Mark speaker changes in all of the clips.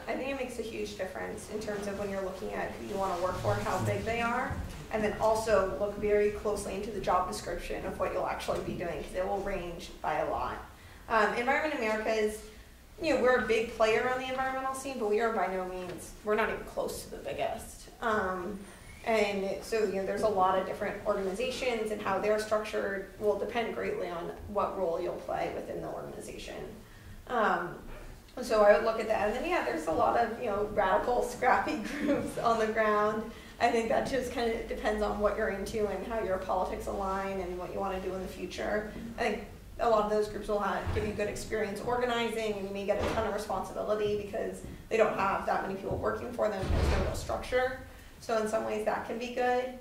Speaker 1: I think it makes a huge difference in terms of when you're looking at who you want to work for and how big they are. And then also look very closely into the job description of what you'll actually be doing, because it will range by a lot. Environment America is, we're a big player on the environmental scene, but we are by no means, we're not even close to the biggest. And so, there's a lot of different organizations, and how they're structured will depend greatly on what role you'll play within the organization. So I would look at that, and then there's a lot of radical, scrappy groups on the ground. I think that just kind of depends on what you're into and how your politics align and what you want to do in the future. I think a lot of those groups will give you good experience organizing, and you may get a ton of responsibility because they don't have that many people working for them. There's no real structure. So in some ways that can be good.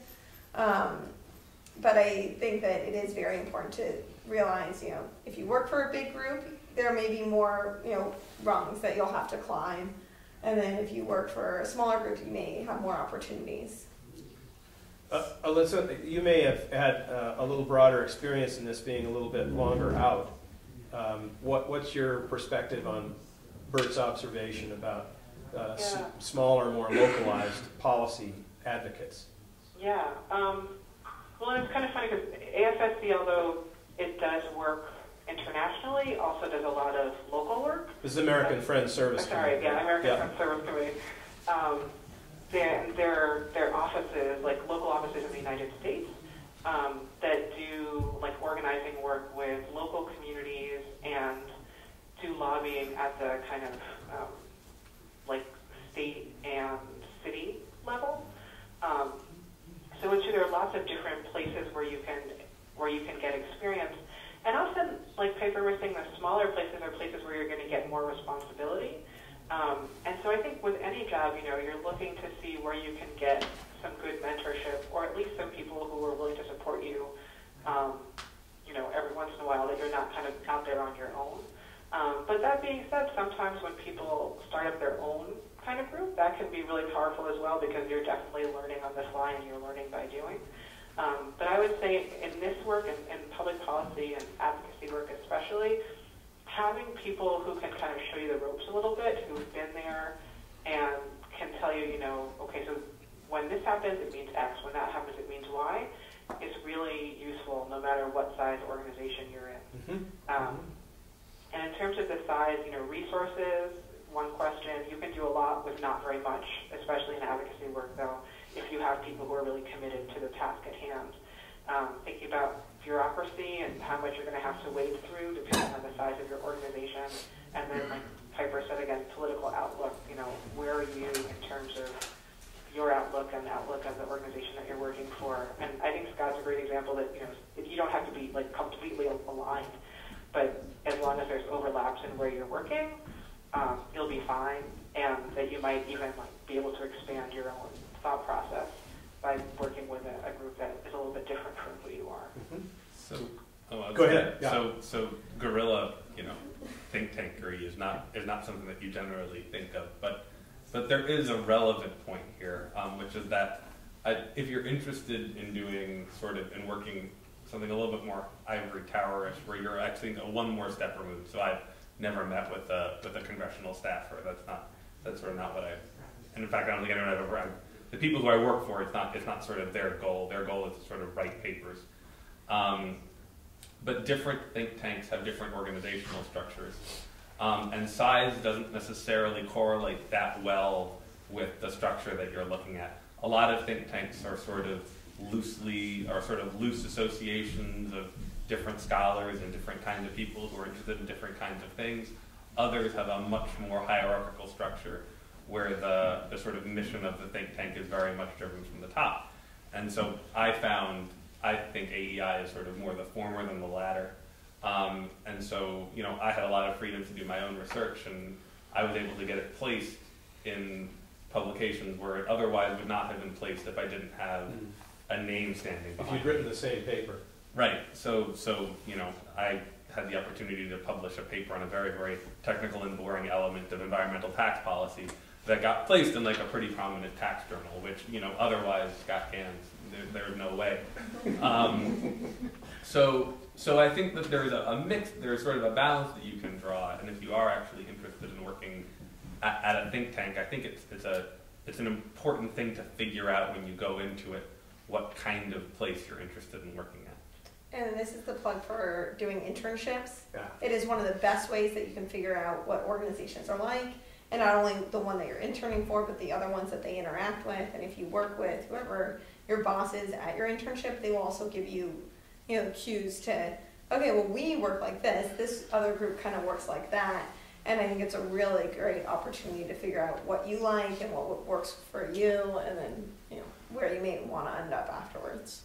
Speaker 1: But I think that it is very important to realize, if you work for a big group, there may be more, rungs that you'll have to climb. And then if you work for a smaller group, you may have more opportunities.
Speaker 2: Alissa, you may have had a little broader experience in this, being a little bit longer out. What's your perspective on Bert's observation about smaller, more localized policy advocates?
Speaker 3: Yeah. Well, it's kind of funny because AFSC, although it does work internationally, also does a lot of local work.
Speaker 2: This is American Friends Service Committee.
Speaker 3: Sorry, American Friends Service Committee. Their offices, like local offices in the United States, that do like organizing work with local communities and do lobbying at the kind of like state and city level. So there are lots of different places where you can get experience. And often, like Piper was saying, the smaller places are places where you're going to get more responsibility. And so I think with any job, you're looking to see where you can get some good mentorship, or at least some people who are willing to support you, every once in a while, that you're not kind of out there on your own. But that being said, sometimes when people start up their own kind of group, that can be really powerful as well, because you're definitely learning on the fly and you're learning by doing. But I would say in this work, and public policy and advocacy work especially, having people who can kind of show you the ropes a little bit, who've been there and can tell you, okay, so when this happens, it means X. When that happens, it means Y, is really useful no matter what size organization you're in. And in terms of the size, resources, one question, you can do a lot with not very much, especially in advocacy work, though, if you have people who are really committed to the task at hand. Thinking about bureaucracy and how much you're going to have to wade through depending on the size of your organization. And then, like Piper said again, political outlook, where are you in terms of your outlook and the outlook of the organization that you're working for. And I think Scott's a great example that, you don't have to be like completely aligned, but as long as there's overlaps in where you're working, you'll be fine, and that you might even be able to expand your own thought process by working with a group that is a little bit different from who you are.
Speaker 4: So,
Speaker 2: go ahead. Yeah.
Speaker 4: So guerrilla, think tankery is not something that you generally think of, but there is a relevant point here, which is that if you're interested in doing in working something a little bit more ivory towerish, where you're actually one more step removed. So I've never met with a congressional staffer. That's sort of not what and in fact, I don't think anyone ever. The people who I work for, it's not sort of their goal. Their goal is to sort of write papers. But different think tanks have different organizational structures. And size doesn't necessarily correlate that well with the structure that you're looking at. A lot of think tanks are sort of loose associations of different scholars and different kinds of people who are interested in different kinds of things. Others have a much more hierarchical structure where the sort of mission of the think tank is very much driven from the top. And so I think AEI is sort of more the former than the latter. And so, I had a lot of freedom to do my own research, and I was able to get it placed in publications where it otherwise would not have been placed if I didn't have a name standing behind it.
Speaker 2: If you'd written the same paper.
Speaker 4: Right. So I had the opportunity to publish a paper on a very, very technical and boring element of environmental tax policy that got placed in like a pretty prominent tax journal, which, otherwise, Scott Ganz, there's no way. So I think that there's a mix, there's sort of a balance that you can draw, and if you are actually interested in working at a think tank, I think it's an important thing to figure out when you go into it what kind of place you're interested in working at.
Speaker 1: And this is the plug for doing internships.
Speaker 2: Yeah.
Speaker 1: It is one of the best ways that you can figure out what organizations are like, and not only the one that you're interning for, but the other ones that they interact with. And if you work with whoever your boss is at your internship, they will also give you, cues to, okay, well, we work like this. This other group kind of works like that. And I think it's a really great opportunity to figure out what you like and what works for you, and then, where you may want to end up afterwards.